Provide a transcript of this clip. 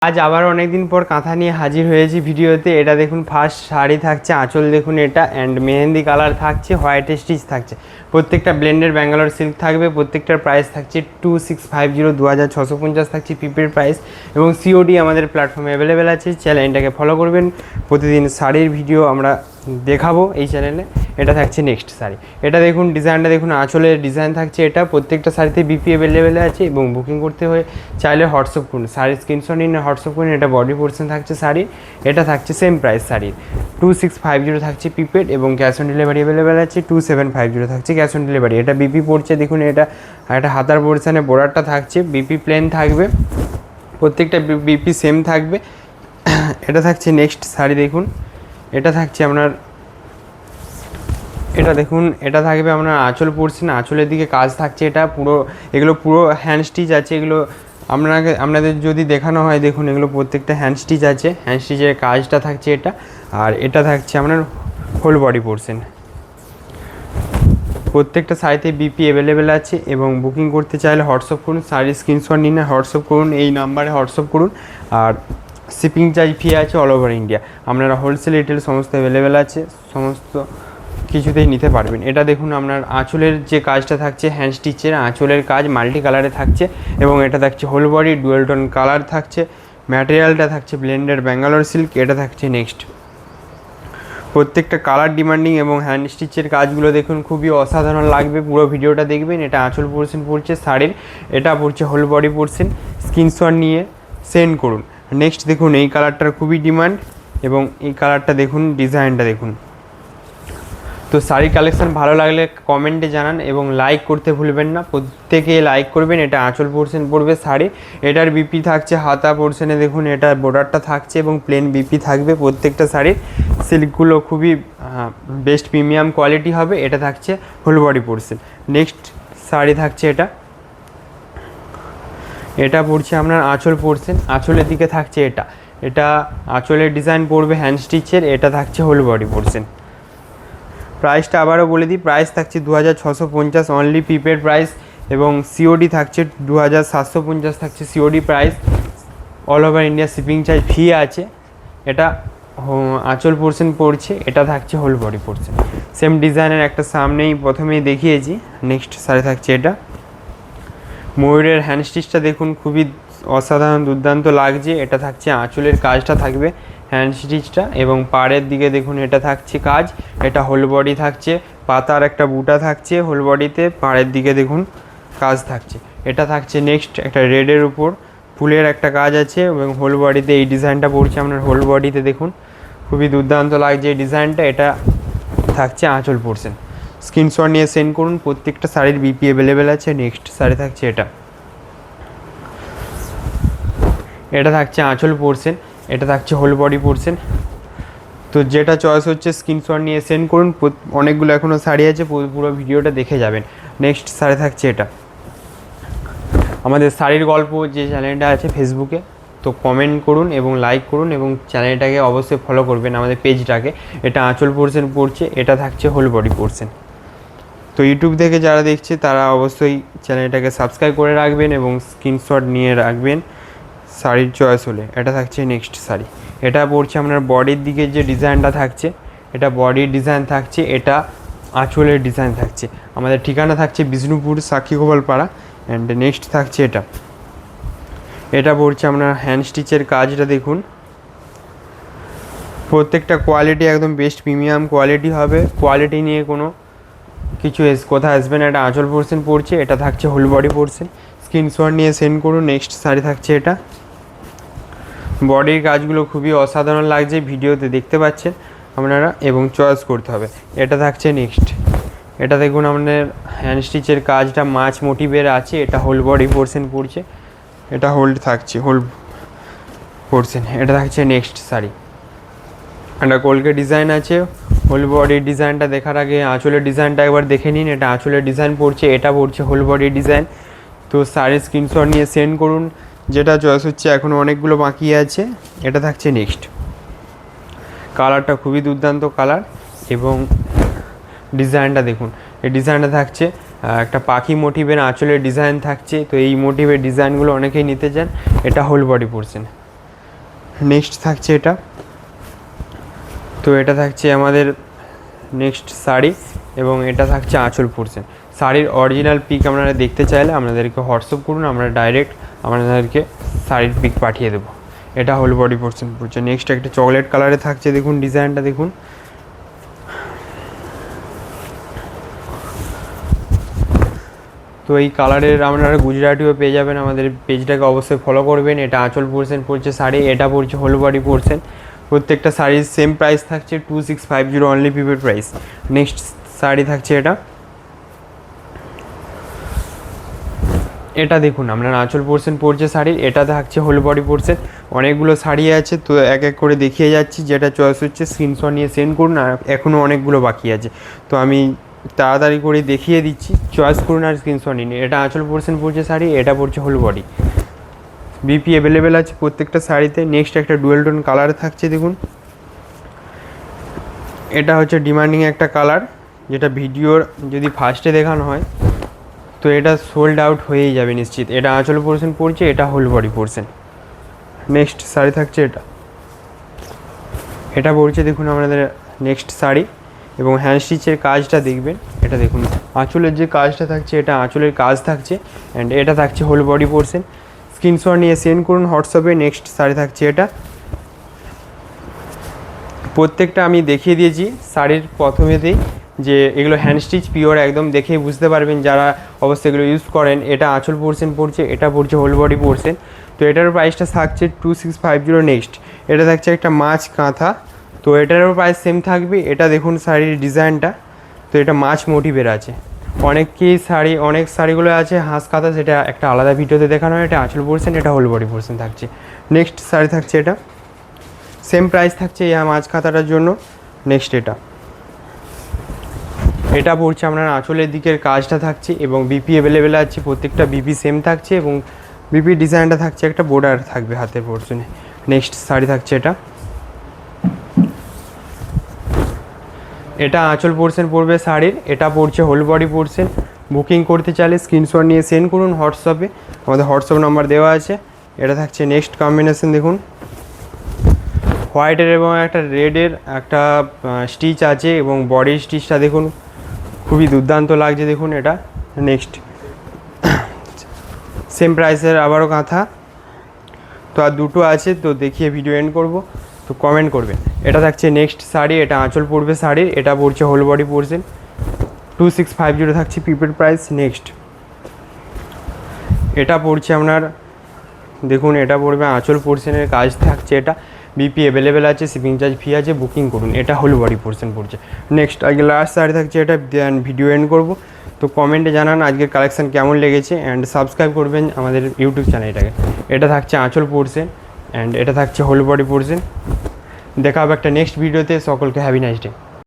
আজ আবার অনেক দিন পর কাঁথা নিয়ে হাজির হয়েছি ভিডিওতে। এটা দেখুন, ফার্স্ট শাড়ি থাকছে, আঁচল দেখুন এটা, অ্যান্ড মেহেন্দি কালার থাকছে, হোয়াইট স্টিচ থাকছে, প্রত্যেকটা ব্লেন্ডের ব্যাঙ্গালোর সিল্ক থাকবে। প্রত্যেকটার প্রাইস থাকছে 2650, 2650 থাকছে পিপের প্রাইস, এবং সিওডি আমাদের প্ল্যাটফর্মে অ্যাভেলেবেল আছে। চ্যানেলটাকে ফলো করবেন, প্রতিদিন শাড়ির ভিডিও আমরা দেখাবো এই চ্যানেলে। এটা থাকছে নেক্সট শাড়ি। এটা দেখুন, ডিজাইনটা দেখুন, আঁচলের ডিজাইন থাকছে এটা, প্রত্যেকটা শাড়িতে বিপি অ্যাভেলেবেল আছে, এবং বুকিং করতে হয়ে চাইলে হোয়াটসঅ্যাপ করুন, শাড়ির স্ক্রিনশট নিন, হোয়াটসঅ্যাপ করুন। এটা বডি পোর্শন থাকছে শাড়ির, এটা থাকছে সেম প্রাইস শাড়ির 2650 থাকছে প্রিপেড, এবং ক্যাশ অন ডেলিভারি অ্যাভেলেবেল আছে 2750 থাকছে ক্যাশ অন ডেলিভারি। এটা বিপি পড়ছে দেখুন, এটা একটা হাতার পোর্শনে বর্ডারটা থাকছে, বিপি প্লেন থাকবে, প্রত্যেকটা বিপি সেম থাকবে। এটা থাকছে নেক্সট শাড়ি দেখুন, এটা থাকছে আপনার, এটা দেখুন, এটা থাকবে আপনার আঁচল পোর্শন, আঁচলের দিকে কাজ থাকছে, এটা পুরো, এগুলো পুরো হ্যান্ড স্টিচ আছে, এগুলো আপনাদের যদি দেখানো হয় দেখুন, এগুলো প্রত্যেকটা হ্যান্ড স্টিচ আছে, হ্যান্ড স্টিচের কাজটা থাকছে এটা। আর এটা থাকছে আপনার হোল বডি পোর্শন। প্রত্যেকটা শাড়িতে বিপি অ্যাভেলেবেল আছে, এবং বুকিং করতে চাইলে হোয়াটসঅ্যাপ করুন, শাড়ির স্ক্রিনশট নিন, হোয়াটসঅ্যাপ করুন, এই নাম্বারে হোয়াটসঅ্যাপ করুন। আর শিপিং চার্জ ফ্রি আছে অল ওভার ইন্ডিয়া। আপনারা হোলসেল রিটেল সমস্ত অ্যাভেলেবেল আছে, সমস্ত কিছুতেই নিতে পারবেন। এটা দেখুন, আপনার আঁচলের যে কাজটা থাকছে, হ্যান্ড স্টিচের আঁচলের কাজ মাল্টি কালারে থাকছে, এবং এটা থাকছে whole body dual tone colour থাকছে, ম্যাটেরিয়ালটা থাকছে ব্লেন্ডের ব্যাঙ্গালোর সিল্ক। এটা থাকছে নেক্সট, প্রত্যেকটা কালার ডিমান্ডিং, এবং হ্যান্ড স্টিচের কাজগুলো দেখুন খুবই অসাধারণ লাগবে, পুরো ভিডিওটা দেখবেন। এটা আঁচল পোর্শন পড়ছে শাড়ির, এটা পড়ছে হোল বডি পোর্শন। স্ক্রিনশট নিয়ে সেন্ড করুন। নেক্সট দেখুন, এই কালারটার খুবই ডিমান্ড, এবং এই কালারটা দেখুন, ডিজাইনটা দেখুন। তো শাড়ির কালেকশান ভালো লাগলে কমেন্টে জানান, এবং লাইক করতে ভুলবেন না, প্রত্যেকে লাইক করবেন। এটা আঁচল পোর্শন পড়বে শাড়ি, এটার বিপি থাকছে হাতা পোর্শনে দেখুন, এটার বর্ডারটা থাকছে, এবং প্লেন বিপি থাকবে। প্রত্যেকটা শাড়ির সিল্কগুলো খুবই বেস্ট প্রিমিয়াম কোয়ালিটি হবে। এটা থাকছে whole body portion. Next sari থাকছে এটা, এটা পড়ছে আপনার আঁচল পোর্শন, আঁচলের দিকে থাকছে এটা, এটা আঁচলের ডিজাইন পড়বে হ্যান্ড স্টিচের, এটা থাকছে হোল বডি পোর্শন। প্রাইসটা আবারও বলে দিই, প্রাইস থাকছে 2650 অনলি প্রিপেড প্রাইস, এবং সিওডি থাকছে 2750 থাকছে COD price, all over India shipping charge free আছে। এটা আঁচল পোর্শন পড়ছে, এটা থাকছে হোল বডি পোর্শন। সেম ডিজাইনের একটা সামনেই প্রথমেই দেখিয়েছি। নেক্সট শাড়ি থাকছে এটা, ময়ূরের হ্যান্ড স্টিচটা দেখুন খুবই অসাধারণ দুর্দান্ত লাগছে। এটা থাকছে আঁচলের কাজটা থাকবে হ্যান্ড স্টিচটা, এবং পাড়ের দিকে দেখুন এটা থাকছে কাজ, এটা হোল বডি থাকছে, পাতার একটা বুটা থাকছে হোল বডিতে, পাড়ের দিকে দেখুন কাজ থাকছে। এটা থাকছে নেক্সট, একটা রেডের উপর ফুলের একটা কাজ আছে, এবং হোল বডিতে এই ডিজাইনটা পড়ছে আপনার হোল বডিতে দেখুন, খুবই দুর্দান্ত লাগছে এই ডিজাইনটা। এটা থাকছে আঁচল পোর্শন। স্ক্রিনশট নিয়ে সেন্ড করুন, প্রত্যেকটা শাড়ির বিপি অ্যাভেলেবেল আছে। নেক্সট শাড়ি থাকছে এটা, এটা থাকছে আঁচল পোর্শন, এটা থাকছে হোল বডি পোর্শন। তো যেটা চয়েস হচ্ছে স্ক্রিনশট নিয়ে সেন্ড করুন। অনেকগুলো এখনও শাড়ি আছে, পুরো ভিডিওটা দেখে যাবেন। নেক্সট শাড়ি থাকছে এটা, আমাদের শাড়ির গল্প যে চ্যানেলটা আছে ফেসবুকে, তো কমেন্ট করুন এবং লাইক করুন, এবং চ্যানেলটাকে অবশ্যই ফলো করবেন আমাদের পেজটাকে। এটা আঁচল পোর্শন পড়ছে, এটা থাকছে হোল বডি পোর্শন। তো ইউটিউব থেকে যারা দেখছে তারা অবশ্যই চ্যানেলটাকে সাবস্ক্রাইব করে রাখবেন, এবং স্ক্রিনশট নিয়ে রাখবেন শাড়ির চয়েস হলে। এটা থাকছে নেক্সট শাড়ি, এটা পড়ছে আপনার বডির দিকে যে ডিজাইনটা থাকছে, এটা বডির ডিজাইন থাকছে, এটা আঁচলের ডিজাইন থাকছে। আমাদের ঠিকানা থাকছে বিষ্ণুপুর সাক্ষীগোপালপাড়া। অ্যান্ড নেক্সট থাকছে এটা, এটা পড়ছে আপনার হ্যান্ড স্টিচের কাজটা দেখুন, প্রত্যেকটা কোয়ালিটি একদম বেস্ট প্রিমিয়াম কোয়ালিটি হবে, কোয়ালিটি নিয়ে কোনো কিছু কথা আসবে না। এটা আঁচল পোর্শন পড়ছে, এটা থাকছে হোল বডি পোর্শন। স্ক্রিনশট নিয়ে সেন্ড করুন। নেক্সট শাড়ি থাকছে এটা, বডির কাজগুলো খুবই অসাধারণ লাগছে, ভিডিওতে দেখতে পাচ্ছেন আপনারা, এবং চয়েস করতে হবে। এটা থাকছে নেক্সট, এটা দেখুন আপনার হ্যান্ড স্টিচের কাজটা মাছ মোটিভের আছে, এটা হোল বডি পোর্শন পড়ছে, এটা হোল্ড থাকছে হোল পোর্শন। এটা থাকছে নেক্সট শাড়ি, একটা কলকে ডিজাইন আছে, হোল বডির ডিজাইনটা দেখার আগে আঁচলের ডিজাইনটা একবার দেখে নিন। এটা আঁচলের ডিজাইন পড়ছে, এটা পড়ছে হোল বডির ডিজাইন। তো শাড়ির স্ক্রিনশট নিয়ে সেন্ড করুন, যেটা চয়েস হচ্ছে, এখনও অনেকগুলো বাকি আছে। এটা থাকছে নেক্সট, কালারটা খুবই দুর্দান্ত কালার, এবং ডিজাইনটা দেখুন, এই ডিজাইনটা থাকছে একটা পাখি মোটিভের আঁচলের ডিজাইন থাকছে। তো এই মোটিভের ডিজাইনগুলো অনেকেই নিতে চান। এটা হোল বডি পোর্শন, নেক্সট থাকছে এটা, তো এটা থাকছে আমাদের নেক্সট শাড়ি এবং এটা থাকছে আঁচল পোর্শন। শাড়ির অরিজিনাল পিক আপনারা দেখতে চাইলে আপনাদেরকে হোয়াটসঅ্যাপ করুন, আমরা ডাইরেক্ট আপনাদেরকে শাড়ির পিক পাঠিয়ে দেবো। এটা হোল বডি পোর্শন পড়ছে। নেক্সট একটা চকলেট কালারে থাকছে, দেখুন ডিজাইনটা দেখুন, তো এই কালারের আপনারা গুজরাটিও পেয়ে যাবেন। আমাদের পেজটাকে অবশ্যই ফলো করবেন। এটা আঁচল পোর্শন পড়ছে শাড়ি, এটা পড়ছে হোল বডি পোর্শন। প্রত্যেকটা শাড়ির সেম প্রাইস থাকছে 2650 only prepaid price. Next sari থাকছে এটা দেখুন আপনার আঁচল পোর্শন পড়ছে শাড়ির, এটা থাকছে হোল বডি পোর্শন। অনেকগুলো শাড়ি আছে, তো এক এক করে দেখিয়ে যাচ্ছি, যেটা চয়েস হচ্ছে স্ক্রিনশট নিয়ে সেন্ড করুন। আর এখনও অনেকগুলো বাকি আছে, তো আমি তাড়াতাড়ি করে দেখিয়ে দিচ্ছি, চয়েস করুন আর স্ক্রিনশট নিন। এটা আঁচল পোর্শন পড়ছে শাড়ি, এটা পড়ছে হোল বডি। বিপি অ্যাভেলেবেল আছে প্রত্যেকটা শাড়িতে। নেক্সট একটা ডুয়েল টোন কালার থাকছে, দেখুন এটা হচ্ছে ডিমান্ডিং একটা কালার, যেটা ভিডিওর যদি ফার্স্টে দেখানো হয় তো এটা সোল্ড আউট হয়েই যাবে নিশ্চিত। এটা আঁচল পোর্শন পড়ছে, এটা whole body portion. Next sari থাকছে এটা পড়ছে দেখুন আমাদের নেক্সট শাড়ি, এবং হ্যান্ড স্টিচের কাজটা দেখবেন। এটা দেখুন আঁচলের যে কাজটা থাকছে, এটা আঁচলের কাজ থাকছে, অ্যান্ড এটা থাকছে হোল বডি পোর্শন। স্ক্রিনশট নিয়ে সেন্ড করুন হোয়াটসঅ্যাপে। নেক্সট শাড়ি থাকছে এটা, প্রত্যেকটা আমি দেখিয়ে দিয়েছি শাড়ির প্রথমেতেই যে এগুলো হ্যান্ড স্টিচ পিওর, একদম দেখেই বুঝতে পারবেন যারা অবশ্যই এগুলো ইউজ করেন। এটা আঁচল পোর্শন পড়ছে, এটা পড়ছে হোল বডি পোর্শন। তো এটার প্রাইসটা থাকছে 2650। নেক্সট এটা থাকছে একটা মাছ কাঁথা, তো এটারও প্রাইস সেম থাকবে। এটা দেখুন শাড়ির ডিজাইনটা, তো এটা মাছ মোটিভের আছে। অনেক শাড়িগুলো আছে হাঁস কাঁথা, সেটা একটা আলাদা ভিডিওতে দেখানো হয়। এটা আঁচল পোর্শন, এটা হোল বডি পোর্শন থাকছে। নেক্সট শাড়ি থাকছে এটা, সেম প্রাইস থাকছে এই মাছ কাঁথাটার জন্য। নেক্সট এটা পড়ছে আপনার আঁচলের দিকের কাজটা থাকছে, এবং বিপি অ্যাভেলেবেল আছে, প্রত্যেকটা বিপি সেম থাকছে, এবং বিপি ডিজাইনটা থাকছে একটা বর্ডার থাকবে হাতের পোর্শনে। নেক্সট শাড়ি থাকছে এটা আঁচল পোর্শন পড়বে শাড়ির, এটা পড়ছে হোল বডি পোর্শন। বুকিং করতে চাইলে স্ক্রিনশট নিয়ে সেন্ড করুন হোয়াটসঅ্যাপে, আমাদের হোয়াটসঅ্যাপ নাম্বার দেওয়া আছে। এটা থাকছে নেক্সট কম্বিনেশন, দেখুন হোয়াইটের এবং একটা রেডের একটা স্টিচ আছে, এবং বডির স্টিচটা দেখুন খুবই দুর্দান্ত লাগছে, দেখুন এটা। নেক্সট সেম প্রাইসের আবারও কাঁথা, তো আর দুটো আছে, তো দেখিয়ে ভিডিও এন্ড করব, তো কমেন্ট করবেন। এটা থাকছে নেক্সট শাড়ি, এটা আঁচল পড়বে শাড়ির, এটা পড়ছে হোল বডি পোর্শন। 2650 থাকছে প্রিপেড প্রাইস। নেক্সট এটা পড়ছে আপনার দেখুন, এটা পড়বে আঁচল পোর্শনের কাজ থাকছে, এটা বিপি অ্যাভেলেবেল আছে, শিপিং চার্জ ফ্রি আছে, বুকিং করুন। এটা হোল বডি পোর্শন পড়ছে। নেক্সট আজকে লাস্ট শাড়ি থাকছে এটা, ভিডিও এন্ড করবো, তো কমেন্টে জানান আজকের কালেকশান কেমন লেগেছে, অ্যান্ড সাবস্ক্রাইব করবেন আমাদের ইউটিউব চ্যানেলটাকে। এটা থাকছে আঁচল পোর্শন, অ্যান্ড এটা থাকছে হোল বডি পোর্শন। দেখা হবে একটা নেক্সট ভিডিওতে। সকলকে হ্যাভি নাইস ডে।